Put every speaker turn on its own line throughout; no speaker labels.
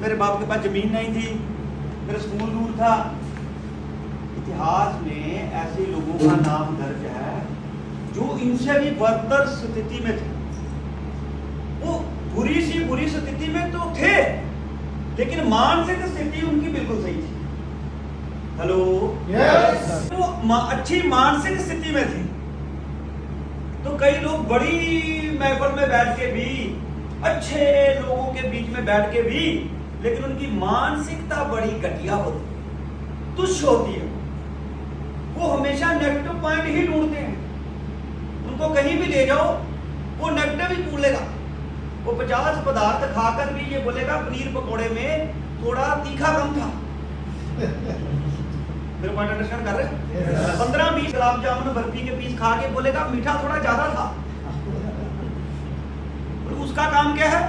मेरे बाप के पास जमीन नहीं थी, मेरा स्कूल दूर था। इतिहास में ऐसे लोगों का नाम दर्ज है जो इनसे भी बदतर स्थिति में थे। वो बुरी सी बुरी स्थिति में तो थे, लेकिन मानसिक स्थिति उनकी बिल्कुल सही थी। Hello,
yes.
वो अच्छी मानसिक स्थिति में थे। तो कई लोग बड़ी महफिल में बैठ के भी, अच्छे लोगों के बीच में बैठ के भी, लेकिन उनकी मानसिकता बड़ी घटिया होती है, तुच्छ होती है। वो हमेशा नेगेटिव पॉइंट ही ढूंढते हैं। उनको कहीं भी ले जाओ वो नेगेटिव ही बोलेगा। वो 50 पदार्थ खाकर भी ये बोलेगा पनीर पकोड़े में थोड़ा तीखा कम था। मेरे पॉइंट अंडरस्टैंड कर रहे हैं? 15-20 गुलाब जामुन बर्फी के पीस खा के बोलेगा मीठा थोड़ा ज्यादा था। और उसका काम क्या है?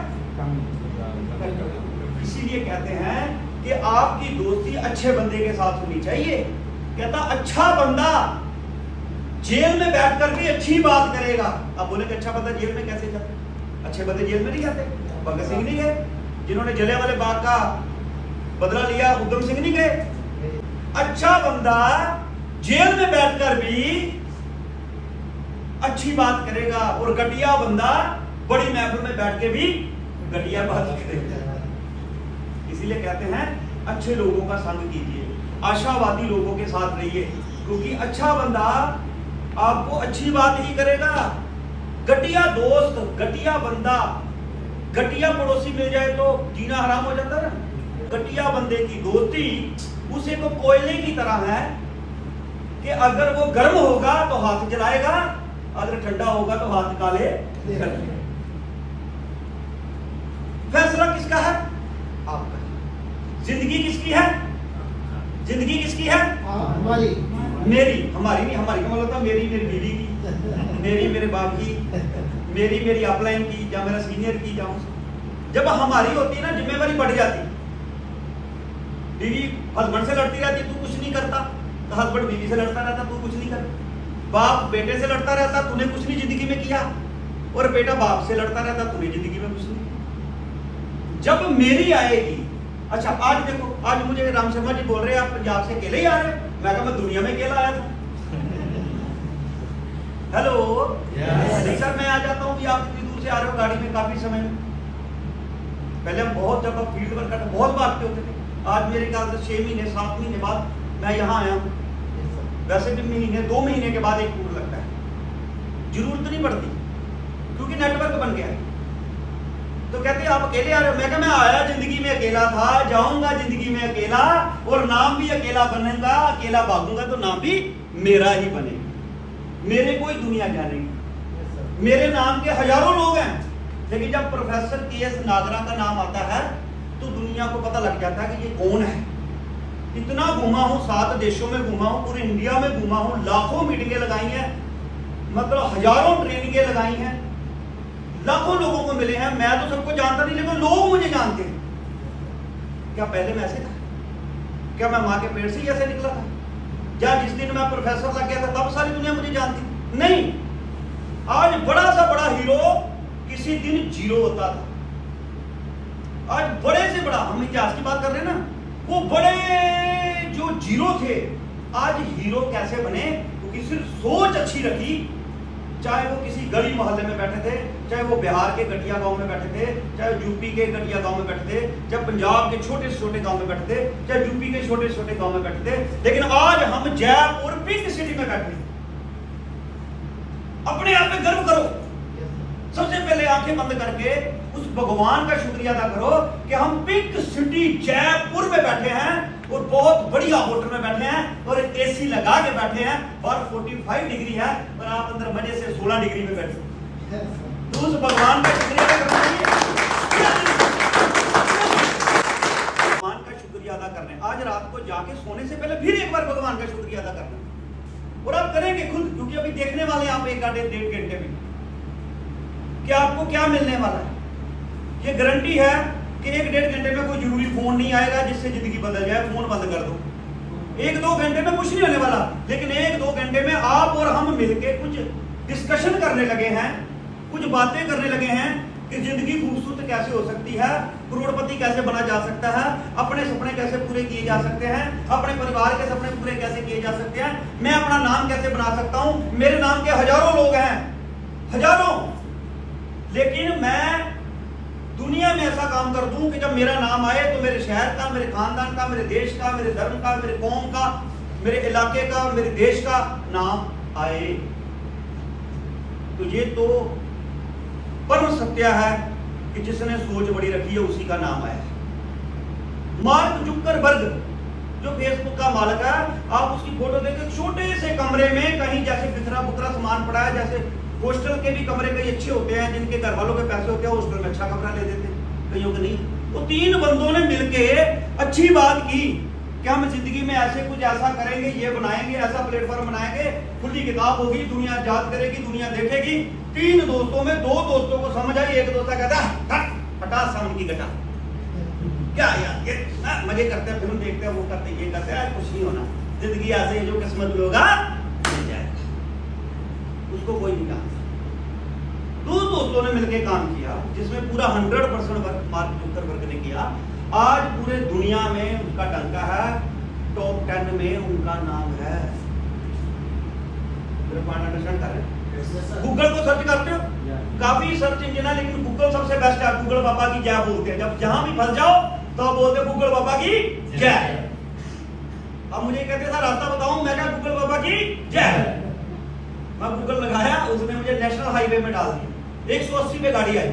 इसीलिए कहते हैं कि आपकी दोस्ती अच्छे बंदे के साथ होनी चाहिए। कहता अच्छा बंदा जेल में बैठकर भी अच्छी बात करेगा। अब बोले कि अच्छा बंदा जेल में कैसे जाता? अच्छे बंदे जेल में नहीं जाते। भगत सिंह नहीं गए, जिन्होंने जलियांवाले बाग का बदला लिया, उधम सिंह नहीं गए। अच्छा बंदा जेल में बैठकर भी अच्छी बात करेगा, और घटिया बंदा बड़ी महफिल में बैठ के भी घटिया बात करेगा। इसीलिए कहते हैं अच्छे लोगों का संग कीजिए, आशावादी लोगों के साथ रहिए, क्योंकि अच्छा बंदा आपको अच्छी बात ही करेगा। घटिया दोस्त, घटिया बंदा, घटिया पड़ोसी मिल जाए तो जीना हराम हो जाता है। घटिया बंदे की दोस्ती उसे को कोयले की तरह है कि अगर वो गर्म होगा तो हाथ जलाएगा, अगर ठंडा होगा तो हाथ काले करेगा। फैसला किसका है? आपका। जिंदगी किसकी है? जिंदगी किसकी है?
हमारी।
मेरी। हमारी नहीं, हमारी का मतलब होता मेरी मेरी बीवी की, मेरी मेरे बाप की, मेरी मेरी अपलाइन की, या मेरा सीनियर की, या जब हमारी होती है ना जिम्मेवारी बढ़ जाती। बीवी हस्बैंड से लड़ती रहती, तू कुछ नहीं करता, तो हस्बैंड बीवी से लड़ता रहता, तू कुछ नहीं करता। बाप बेटे से लड़ता रहता, तूने कुछ नहीं जिंदगी में किया, और बेटा बाप से लड़ता रहता, तूने जिंदगी में कुछ नहीं। जब मेरी आएगी, अच्छा आज देखो, आज मुझे राम शर्मा जी बोल रहे हैं आप पंजाब से अकेले ही आ रहे हो। मैं कहा मैं दुनिया में अकेला आया था। हेलो, नहीं सर मैं आ जाता हूँ, आप इतनी दूर से आ रहे हो गाड़ी में, काफी समय में। पहले हम बहुत, जब फील्ड वर्क करते बहुत भागते होते थे। आज मेरे ख्याल से 6 महीने 7 महीने बाद मैं यहाँ आया हूँ। वैसे भी महीने 2 महीने के बाद एक टूर लगता है, जरूरत नहीं पड़ती क्योंकि नेटवर्क बन गया है। तो कहते हैं आप अकेले आ रहे हो। मैं कहा मैं आया जिंदगी में अकेला था, जाऊंगा जिंदगी में अकेला, और नाम भी अकेला बनेगा। अकेला भागूंगा तो नाम भी मेरा ही बनेगा, मेरे को ही दुनिया जानेगी। मेरे नाम के हजारों लोग हैं, लेकिन जब प्रोफेसर के.एस. नागरा का नाम आता है तो दुनिया को पता लग जाता है कि ये कौन है। इतना घूमा हूं, 7 देशों में घूमा हूं, पूरे इंडिया में घूमा हूं, लाखों मीटिंगें लगाई हैं, मतलब हजारों ट्रेनिंगें लगाई हैं, लाखों लोगों को मिले हैं। मैं तो सबको जानता नहीं, लेकिन लोग मुझे जानते हैं। क्या पहले मैं ऐसे था? क्या मैं माँ के पेट से ही ऐसे निकला था? या जिस दिन मैं प्रोफेसर लग गया था तब सारी दुनिया मुझे जानती? नहीं। आज बड़ा सा बड़ा हीरो किसी दिन जीरो होता था। आज बड़े से बड़ा, हम इतिहास की बात कर रहे हैं ना, वो बड़े जो जीरो थे आज हीरो कैसे बने? क्योंकि सिर्फ सोच अच्छी रखी। चाहे वो किसी गली मोहल्ले में बैठे थे, चाहे वो बिहार के गटिया गांव में बैठे थे, चाहे यूपी के गटिया गांव में बैठे थे, चाहे पंजाब के छोटे से छोटे गांव में बैठे थे, चाहे यूपी के छोटे से छोटे गांव में बैठे थे, लेकिन आज हम जयपुर पिंक सिटी में बैठे। अपने आप में गर्व करो। सबसे पहले आंखें बंद करके उस भगवान का शुक्रिया अदा करो कि हम पिंक सिटी जयपुर में बैठे हैं, और बहुत बढ़िया होटल में बैठे हैं, और एसी लगा के बैठे हैं, और 45 डिग्री है, और आप अंदर मजे से 16 डिग्री में बैठे। तो उस भगवान का शुक्रिया अदा करना चाहिए। भगवान का शुक्रिया अदा करने, आज रात को जाके सोने से पहले फिर एक बार भगवान का शुक्रिया अदा करना, और आप करेंगे खुद, क्योंकि अभी देखने वाले आप 1-1.5 घंटे में कि आपको क्या मिलने वाला है। ये गारंटी है कि 1-1.5 घंटे में कोई जरूरी फोन नहीं आएगा जिससे जिंदगी बदल जाए। फोन बंद कर दो, 1-2 घंटे में कुछ नहीं होने वाला, लेकिन 1-2 घंटे में आप और हम मिलके कुछ डिस्कशन करने लगे हैं, कुछ बातें करने लगे हैं कि जिंदगी खूबसूरत कैसे हो सकती है, करोड़पति कैसे बना जा सकता है, अपने सपने कैसे पूरे किए जा सकते हैं, अपने परिवार के सपने पूरे कैसे किए जा सकते हैं, मैं अपना नाम कैसे बना सकता हूं। मेरे नाम के हजारों लोग हैं, हजारों, लेकिन मैं दुनिया में ऐसा काम कर दूं कि जब मेरा नाम आए तो मेरे शहर का, मेरे खानदान का, मेरे देश का, मेरे धर्म का, मेरे कौम का, मेरे इलाके का, मेरे देश का नाम आए। तो ये तो परम सत्य है कि जिसने सोच बड़ी रखी है उसी का नाम आया। मार्क जुकरबर्ग जो फेसबुक का मालिक है, आप उसकी फोटो देखिए, छोटे से कमरे में कहीं जैसे बिखरा बुखरा सामान पड़ा है, जैसे हॉस्टल के भी कमरे कई अच्छे होते हैं, जिनके घर वालों के पैसे होते हैं हॉस्टल में अच्छा कमरा ले देते हैं, कईयों के नहीं। वो 3 बंदों ने मिलके अच्छी बात की कि हम जिंदगी में ऐसे कुछ ऐसा करेंगे, ये बनाएंगे, ऐसा प्लेटफॉर्म बनाएंगे, खुली किताब होगी, दुनिया याद करेगी, दुनिया देखेगी। 3 दोस्तों में 2 दोस्तों को समझ आई, एक दोस्त कहता हटा साउंड की घटा, क्या यार ये मजे करते हैं, फिल्म देखते हैं, वो करते हैं, ये करते हैं, कुछ नहीं होना, जिंदगी ऐसे ही, जो किस्मत में होगा मिल जाएगा, उसको कोई नहीं कहा। 2 दोस्तों ने मिलकर काम किया, जिसमें पूरा 100% वर्क मार्क जुकरबर्ग ने किया। आज पूरे दुनिया में उसका डंका है, टॉप 10 में उनका नाम है। अंडरस्टैंड कर रहे हैं? गूगल को सर्च करते हो, काफी सर्च इंजन है, लेकिन गूगल सबसे बेस्ट है। गूगल बाबा की जय बोलते हैं, जब जहां भी फंस जाओ तो बोलते गूगल बाबा की जय। अब मुझे कहते सर रास्ता बताऊं, मैं क्या गूगल बाबा की जय। मैं गूगल लगाया, उसने मुझे नेशनल हाईवे में डाल दिया, 180 पे गाड़ी आई।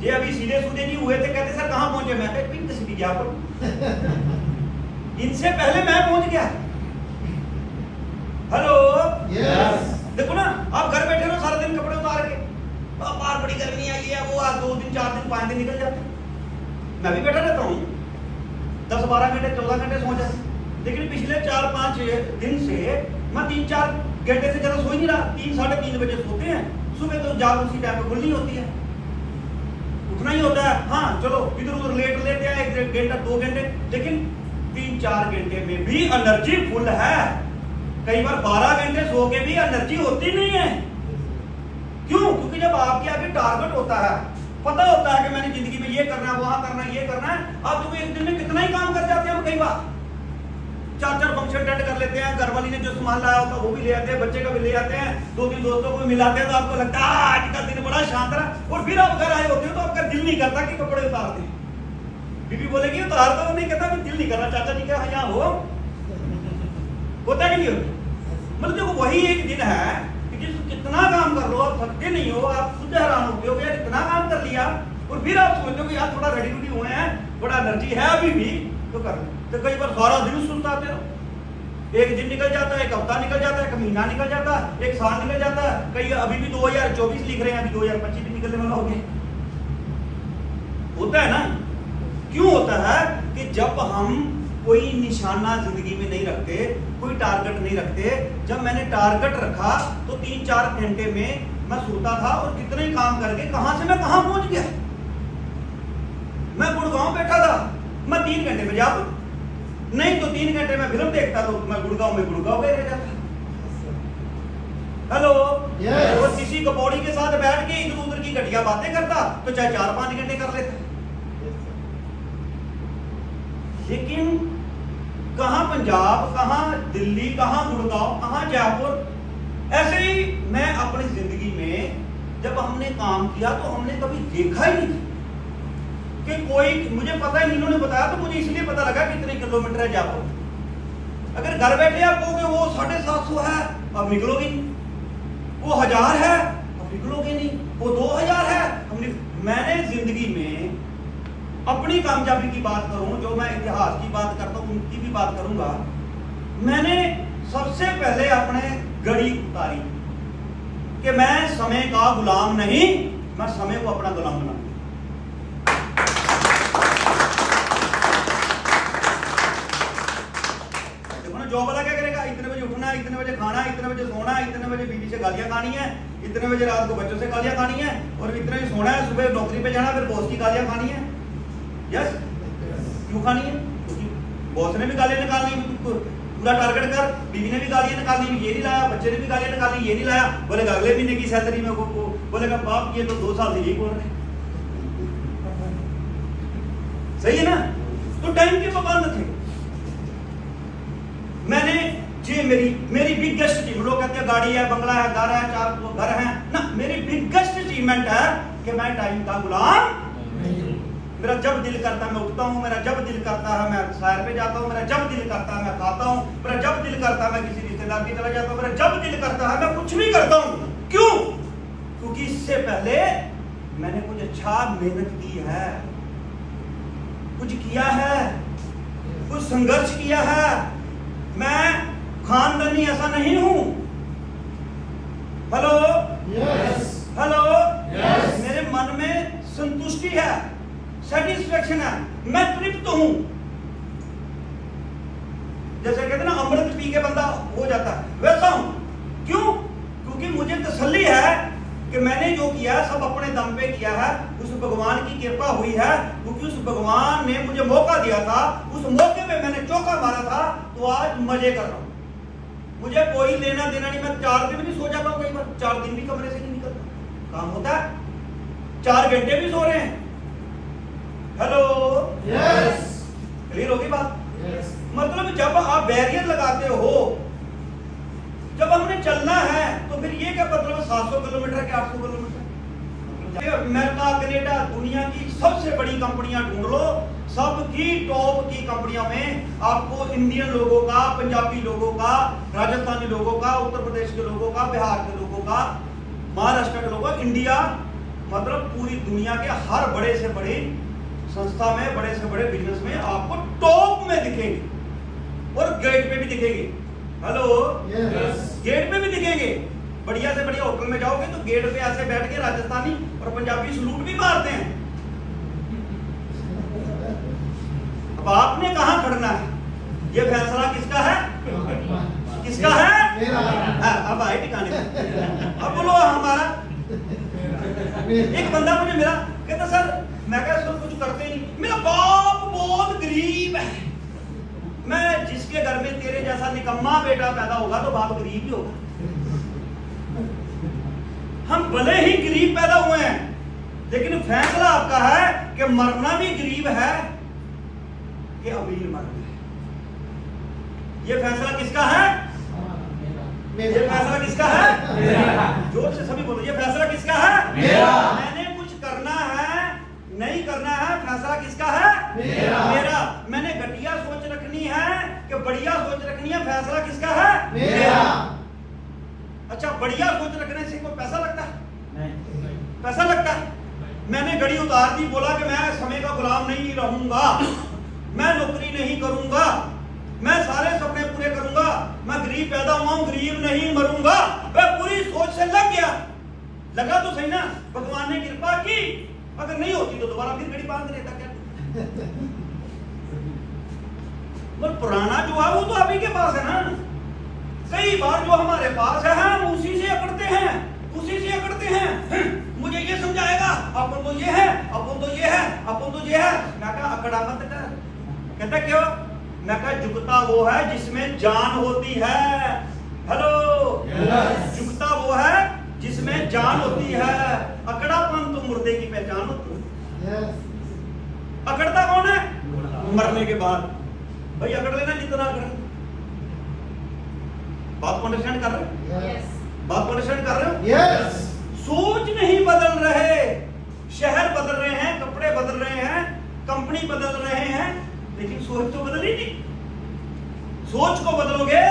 ये अभी सीधे सूधे नहीं हुए थे, कहते सर कहां पहुंचे, मैं कहा पिंक सिटी जयपुर। इनसे पहले मैं पहुंच गया। हेलो
यस,
देखो ना, आप घर बैठे रहो सारा दिन कपड़े उतार के, बाहर बड़ी गर्मी आई है, वो आज 2 दिन 4 दिन 5 दिन निकल जाते। मैं भी बैठा रहता हूँ 10-12 घंटे 14 घंटे सो जाते, लेकिन पिछले 4-5 दिन से मैं 3-4 घंटे से ज्यादा सो ही नहीं रहा। 3-3:30 बजे सोते हैं, सुबह तो जाग उसी टाइम पे खुलनी होती है, उठना ही होता है। हाँ चलो इधर उधर लेट लेते हैं 1 घंटा 2 घंटे, लेकिन 3-4 घंटे में भी एनर्जी फुल है। कई बार 12 घंटे सो के भी एनर्जी होती नहीं है। क्यों? क्योंकि जब आपके आगे टारगेट होता है, पता होता है कि मैंने जिंदगी में ये करना है, वहां करना है, ये करना है, आप तो एक दिन में कितना ही काम कर जाते हैं। कई बार 4-4 फंक्शन अटेंड कर लेते हैं, घर वाली ने जो सामान लाया होता है वो भी ले आते हैं, बच्चे का भी ले आते हैं, 2-3 दोस्तों को भी मिलाते हैं, तो आपको लगता है आज का दिन बड़ा शानदार है। और फिर आप घर आए होते हो तो आपका दिल नहीं करता कि कपड़े उतार दें। बीबी बोलेगी उतार दो, नहीं कहता मैं दिल नहीं कर रहा, चाचा जी क्या यहाँ हो, होता कि नहीं होता। मतलब देखो वही एक दिन है कि जिसको कितना काम कर लो आप थकते नहीं हो, आप खुद हैरान होते हो यार इतना काम कर लिया, और फिर आप सोचते हो कि यार थोड़ा रेडी रूडी हुए हैं, थोड़ा एनर्जी है अभी भी, तो कर लो। तो कई बार सारा दिन सुस्ताते हो, एक दिन निकल जाता है, एक हफ्ता निकल जाता है, एक महीना निकल जाता है, एक साल निकल जाता है, कई अभी भी 2024 लिख रहे हैं, अभी 2025 भी निकलने वाला हो गया। होता है ना, क्यों होता है कि जब हम कोई निशाना जिंदगी में नहीं रखते, कोई टारगेट नहीं रखते। जब मैंने टारगेट रखा तो 3-4 घंटे में मैं सोता था, और कितने ही काम करके कहां से मैं कहां पहुंच गया। मैं गुड़गांव बैठा था, मैं 3 घंटे में जा, नहीं तो 3 घंटे में फिल्म देखता तो मैं गुड़गांव में गुड़गांव गए रह जाता। Hello
Yes.
और किसी कपौड़ी के साथ बैठ के इधर उधर की घटिया बातें करता तो चाहे 4-5 घंटे कर लेता। लेकिन कहां पंजाब, कहां दिल्ली, कहां गुड़गांव, कहां जयपुर। ऐसे ही मैं अपनी जिंदगी में जब हमने काम किया तो हमने कभी देखा ही नहीं कि कोई, मुझे पता ही नहीं, इन्होंने बताया तो मुझे इसलिए पता लगा कितने किलोमीटर है जयपुर। अगर घर बैठे आप कहोगे वो 750 है, अब निकलोगे नहीं, वो 1000 है, अब निकलोगे नहीं, वो 2000 है। मैंने जिंदगी में अपनी कामयाबी की बात करूं, जो मैं इतिहास की बात करता हूं उनकी भी बात करूंगा। मैंने सबसे पहले अपने घड़ी उतारी कि मैं समय का गुलाम नहीं, मैं समय को अपना गुलाम बनाऊंगा। देखो ना, जॉब वाला क्या करेगा, इतने बजे उठना है, इतने बजे खाना है, इतने बजे सोना है, इतने बजे बीवी से गालियां खानी है, इतने बजे रात को बच्चों से गालियां खानी है, और इतने बजे सोना है, सुबह नौकरी पे जाना, फिर बॉस की गालियां खानी है। यस, क्यों खानी है? क्योंकि बॉस ने भी गालियां निकालनी, पूरा टारगेट कर, बीवी ने भी गालियां निकालनी, ये नहीं लाया, बच्चे ने भी गालियां निकालनी, ये नहीं लाया, बोले अगले महीने की सैलरी में वो बोलेगा बाप ये तो 2 साल से यही बोल रहे हैं। सही है ना? तो टाइम के पाबंद थे। मैंने जी मेरी बिगेस्ट अचीवमेंट, लोग कहते हैं गाड़ी है, बंगला है, घर है, 4 घर हैं ना, मेरी बिगेस्ट अचीवमेंट है कि मैं टाइम का गुलाम। मेरा जब दिल करता है मैं उठता हूँ, मेरा जब दिल करता है मैं सैर पे जाता हूँ, मेरा जब दिल करता है मैं खाता हूँ, मेरा जब दिल करता है मैं किसी रिश्तेदार के चला जाता हूँ, मेरा जब दिल करता है मैं कुछ भी करता हूँ। क्यों? क्योंकि इससे पहले मैंने कुछ अच्छा मेहनत की है, कुछ किया है, कुछ संघर्ष किया है। मैं खानदानी ऐसा नहीं हूं। Hello
yes,
hello
yes.
मेरे मन में संतुष्टि है, सेटिस्फेक्शन है, मैं तृप्त हूं। जैसे कहते हैं ना अमृत पी के बंदा हो जाता है, वैसा हूं। क्यों? क्योंकि मुझे तसल्ली है कि मैंने जो किया सब अपने दम पे किया है, उस भगवान की कृपा हुई है, क्योंकि उस भगवान ने मुझे मौका दिया था, उस मौके पे मैंने चौका मारा था, तो आज मजे कर रहा हूं। मुझे कोई लेना देना नहीं। मैं 4 दिन भी सो जाता हूं, कई बार 4 दिन भी कमरे से नहीं निकलता, काम होता है, 4 घंटे भी सो रहे हैं। हेलो
यस,
क्लियर होगी बात?
यस।
मतलब जब आप बैरियर लगाते हो, जब हमने चलना है तो फिर ये क्या मतलब 700 किलोमीटर के 800 किलोमीटर? अमेरिका, कनाडा, दुनिया की सबसे बड़ी कंपनियां ढूंढ लो, सबकी टॉप की कंपनियों में आपको इंडियन लोगों का, पंजाबी लोगों का, राजस्थानी लोगों का, उत्तर प्रदेश के लोगों का, बिहार के लोगों का, महाराष्ट्र के लोगों का, इंडिया मतलब पूरी दुनिया के हर बड़े से बड़े संस्था में, बड़े से बड़े बिजनेस में आपको टॉप में दिखेंगे और गेट पे भी दिखेंगे। हेलो
यस,
गेट पे भी दिखेंगे। बढ़िया से बढ़िया होटल में जाओगे तो गेट पे ऐसे बैठ के राजस्थानी और पंजाबी सलूट भी मारते हैं। अब आपने कहां खड़ना है? ये फैसला किसका है? किसका है?
मेरा।
अब आए ठिकाने पे। अब बोलो हमारा। एक बंदा मुझे मिला, कहता सर मैं क्या सब कुछ करते नहीं, मेरा बाप बहुत गरीब है। मैं जिसके घर में तेरे जैसा निकम्मा बेटा पैदा होगा तो बाप गरीब ही होगा। हम भले ही गरीब पैदा हुए हैं, लेकिन फैसला आपका है कि मरना भी गरीब है कि अमीर मरना है। ये फैसला किसका है? ये फैसला किसका है?
मेरा।
जोर से सभी बोलो, ये फैसला किसका है?
मेरा।
मैंने कुछ करना है, नहीं करना है, फैसला किसका है?
मेरा।
मैंने घटिया सोच रखनी है कि बढ़िया सोच रखनी है, फैसला किसका है?
मेरा।
अच्छा, बढ़िया सोच रखने से कोई पैसा लगता है?
नहीं।
पैसा लगता है? मैंने घड़ी उतार दी, बोला कि मैं समय का गुलाम नहीं रहूंगा, मैं नौकरी नहीं करूंगा, मैं सारे सपने पूरे करूंगा, मैं गरीब पैदा हुआ हूं, गरीब नहीं मरूंगा। वह पूरी सोच से लग गया। लगा तो सही ना, भगवान ने कृपा की। अगर नहीं होती तो दोबारा फिर घड़ी बांध देता। क्या मतलब पुराना जो है वो तो अभी के पास है ना। कई बार जो हमारे पास है हम उसी से अकड़ते हैं, उसी से अकड़ते हैं। मुझे ये समझाएगा, अपन तो ये है, अपन तो ये है, अपन तो ये है। मैं कहा अकड़ा मत कर। कहता क्यों? मैं कहा झुकता वो है जिसमें जान होती है। Hello
Yes.
झुकता वो है जिसमें जान होती है। अकड़ापन तो मुर्दे की पहचान होती है।
यस,
अकड़ता कौन है? मरने के बाद। भाई अकड़ लेना जितना अकड़। बात को अंडरस्टैंड कर रहे हो?
यस,
बात को अंडरस्टैंड कर रहे हो?
यस।
सोच नहीं बदल रहे, शहर बदल रहे हैं, कपड़े बदल रहे हैं, कंपनी बदल रहे हैं, लेकिन सोच तो बदली नहीं। सोच को बदलोगे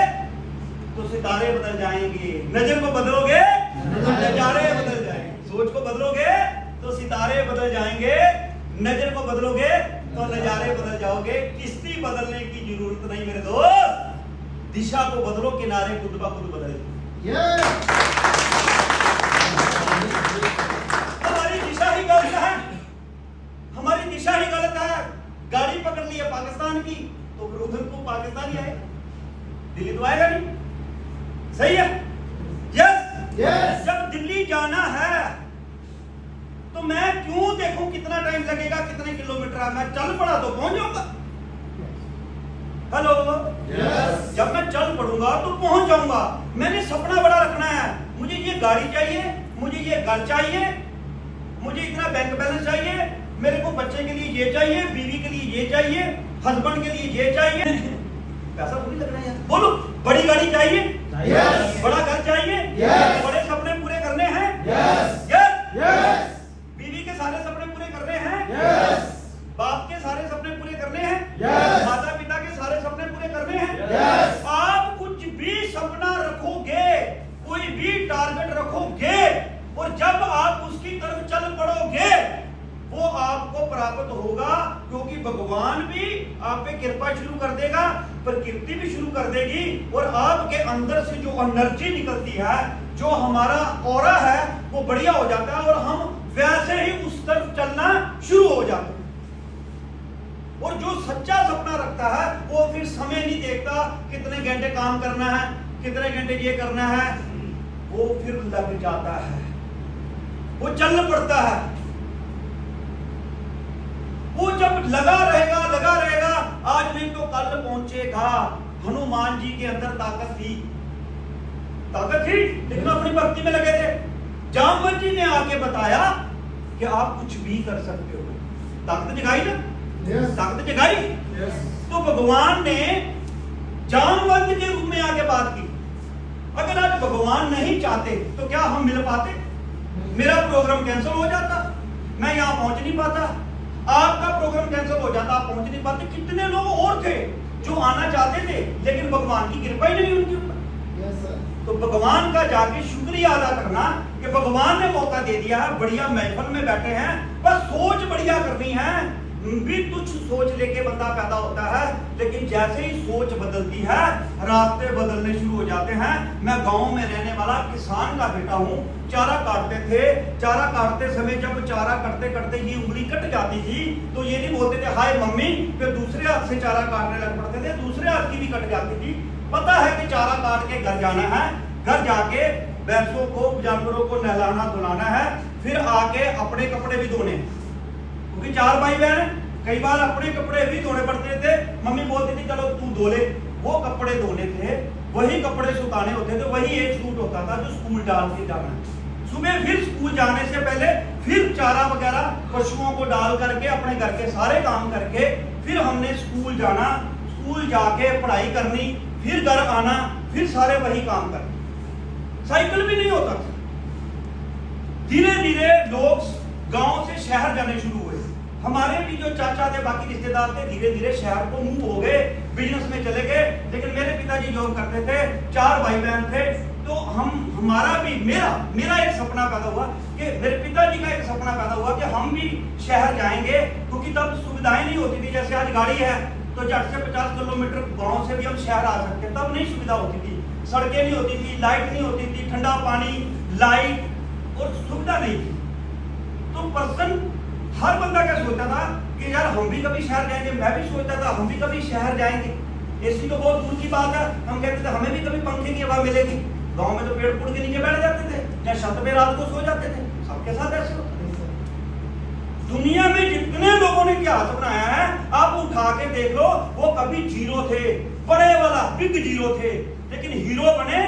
तो सितारे बदल जाएंगे, नजर को बदलोगे तो नजारे बदल जाएंगे। सोच को बदलोगे तो सितारे बदल जाएंगे, नजर को बदलोगे तो नजारे बदल जाओगे। किश्ती बदलने की जरूरत नहीं मेरे दोस्त, दिशा को बदलो, किनारे खुद ब खुद बदल।
यस।
हमारी दिशा ही गलत है, हमारी दिशा ही गलत है। गाड़ी पकड़ ली है पाकिस्तान की, तो फिर उधर को पाकिस्तान ही आएगा, दिल्ली तो आएगा नहीं। सही है? यस।
यस।
जब दिल्ली जाना है तो मैं क्यों देखूं कितना टाइम लगेगा, कितने किलोमीटर है, मैं चल पड़ा तो पहुंच जाऊंगा। Hello
yes.
जब मैं चल पड़ूंगा तो पहुंच जाऊंगा। मैंने सपना बड़ा रखना है, मुझे ये गाड़ी चाहिए, मुझे ये घर चाहिए, मुझे इतना बैंक बैलेंस चाहिए, मेरे को बच्चे के लिए ये चाहिए, बीवी के लिए ये चाहिए, हस्बैंड के लिए ये चाहिए। पैसा थोड़ी लग रहा है यार। बोलो, बड़ी गाड़ी चाहिए,
Yes.
बड़ा घर चाहिए,
Yes.
बड़े सपने पूरे करने हैं,
Yes.
Yes.
Yes.
बीवी के सारे सपने पूरे करने हैं,
Yes.
बाप के सारे सपने पूरे करने हैं,
Yes.
माता पिता के सारे सपने पूरे करने हैं।
Yes.
आप कुछ भी सपना रखोगे, कोई भी टारगेट रखोगे और जब आप उसकी तरफ चल पड़ोगे वो आपको प्राप्त होगा, क्योंकि भगवान भी आप पे कृपा शुरू कर देगा, प्रकृति भी शुरू कर देगी और आपके अंदर से जो एनर्जी निकलती है, जो हमारा ऑरा है वो बढ़िया हो जाता है और हम वैसे ही उस तरफ चलना शुरू हो जाते हैं। और जो सच्चा सपना रखता है वो फिर समय नहीं देखता कितने घंटे काम करना है, कितने घंटे ये करना है, वो फिर लग जाता है, वो चल पड़ता है। वो जब लगा रहेगा, आज नहीं तो कल पहुंचेगा। हनुमान जी के अंदर ताकत थी, लेकिन अपनी भक्ति में लगे थे। जामवंत जी ने आके बताया कि आप कुछ भी कर सकते हो। ताकत जगाई ना,
Yes.
ताकत जगाई।
Yes.
तो भगवान ने जामवंत के रूप में आके बात की। अगर आज भगवान नहीं चाहते तो क्या हम मिल पाते? मेरा प्रोग्राम कैंसिल हो जाता, मैं यहाँ पहुंच नहीं पाता, आपका प्रोग्राम कैंसिल हो जाता, आप पहुंच नहीं पाते। कितने लोग और थे जो आना चाहते थे लेकिन भगवान की कृपा ही नहीं उनके ऊपर।
Yes, sir.
तो भगवान का जाके शुक्रिया अदा करना कि भगवान ने मौका दे दिया है, बढ़िया महफिल में बैठे हैं, बस सोच बढ़िया करनी है। भी तुच्छ सोच लेके बंदा पैदा होता है, लेकिन जैसे ही सोच बदलती है रास्ते बदलने शुरू हो जाते हैं। मैं गांव में रहने वाला किसान का बेटा हूँ। चारा काटते थे, चारा काटते समय जब चारा करते करते ये उंगली कट जाती थी तो ये नहीं बोलते थे हाय मम्मी, फिर दूसरे हाथ से चारा काटने लग पड़ते थे, दूसरे हाथ की भी कट जाती थी। पता है कि चारा काट के घर जाना है, घर जाके भैंसों को, जानवरों को नहलाना धुलाना है, फिर आके अपने कपड़े भी धोने, क्योंकि 4 भाई बहन, कई बार अपने कपड़े भी धोने पड़ते थे। मम्मी बोलती थी चलो तू धो ले, वो कपड़े धोने थे, वही कपड़े सुखाने होते थे, वही एक सूट होता था जो स्कूल डाल के जाना। सुबह फिर स्कूल जाने से पहले फिर चारा वगैरह पशुओं को डाल करके अपने घर के सारे काम करके फिर हमने स्कूल जाना, स्कूल जाके पढ़ाई करनी, फिर घर आना, फिर सारे वही काम करने। साइकिल भी नहीं होता था। धीरे धीरे लोग गांव से शहर जाने शुरू हुए। हमारे भी जो चाचा थे, बाकी रिश्तेदार थे, धीरे धीरे शहर को मूव हो गए, बिजनेस में चले गए। लेकिन मेरे पिताजी जॉब करते थे, 4 भाई बहन थे, तो हमारा भी मेरा एक सपना पैदा हुआ कि मेरे पिताजी का एक सपना पैदा हुआ कि हम भी शहर जाएंगे, क्योंकि तब सुविधाएं नहीं होती थी। जैसे आज गाड़ी है तो झट से 50 किलोमीटर गांव से भी हम शहर आ सकते हैं, तब नहीं सुविधा होती थी, सड़कें नहीं होती थी, लाइट नहीं होती थी, ठंडा पानी, लाइट और सुविधा नहीं थी। तो पर्सन, हर बंदा क्या सोचता था कि यार हम भी कभी शहर जाएंगे, मैं भी सोचता था हम भी कभी शहर जाएंगे। एसी तो बहुत दूर की बात है, हम कहते थे हमें भी कभी पंखे की हवा मिलेगी। गांव में तो पेड़ पुड़ के नीचे बैठ जाते थे या छत पे रात को सो जाते थे। सबके साथ ऐसे होता है। दुनिया में जितने लोगों ने इतिहास बनाया है आप उठा के देख लो, वो कभी जीरो थे, बड़े वाला बिग जीरो थे, लेकिन हीरो बने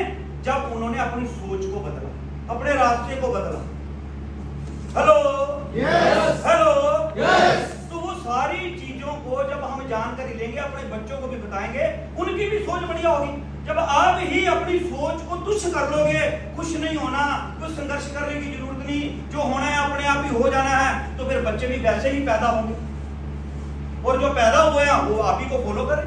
जब उन्होंने अपनी सोच को बदला, अपने रास्ते को बदला। Hello,
Yes.
Hello,
Yes.
तो वो सारी चीजों को जब हम जानकारी लेंगे, अपने बच्चों को भी बताएंगे, उनकी भी सोच बढ़िया होगी। जब आप ही अपनी सोच को तुच्छ कर लोगे, खुश नहीं होना, कुछ संघर्ष करने की जरूरत नहीं, जो होना है अपने आप ही हो जाना है, तो फिर बच्चे भी वैसे ही पैदा होंगे और जो पैदा हुए हैं वो आप ही को फॉलो करें।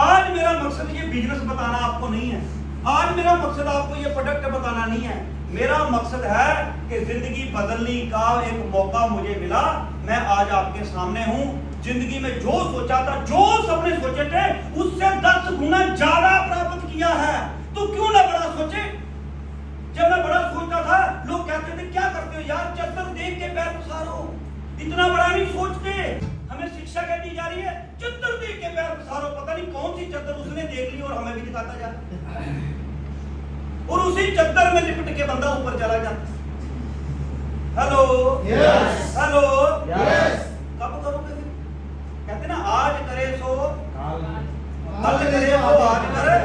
आज मेरा मकसद ये बिजनेस बताना आपको नहीं है, आज मेरा मकसद आपको ये प्रोडक्ट बताना नहीं है। मेरा मकसद है कि जिंदगी बदलने का एक मौका मुझे मिला, मैं आज आपके सामने हूं। जिंदगी में जो सोचा था, जो सपने सोचे थे, उससे 10 गुना ज्यादा प्राप्त किया है, तो क्यों ना बड़ा सोचे। जब मैं बड़ा सोचता था लोग कहते थे क्या करते हो यार, चद्दर देख के पैर पसारो, इतना बड़ा नहीं सोचते। हमें शिक्षा क्या दी जा रही है, चद्दर देख के पैर पसारो, पता नहीं कौन सी चद्दर उसने देख ली और हमें भी दिखाता जाता, और उसी चद्दर में लिपट के बंदा ऊपर चला जाता। Hello,
Yes.
Hello,
Yes.
कब करोगे फिर? कहते ना आज करे सो
Kal.
कल करे सो आज करे,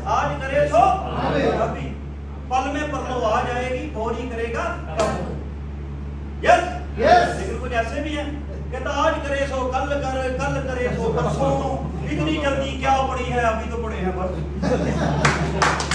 आज करे सो
अभी।
अभी। पल में परलो आ जाएगी, करे सो कल करे सो परसों, इतनी जल्दी क्या पड़ी है, अभी तो पड़े हैं बस।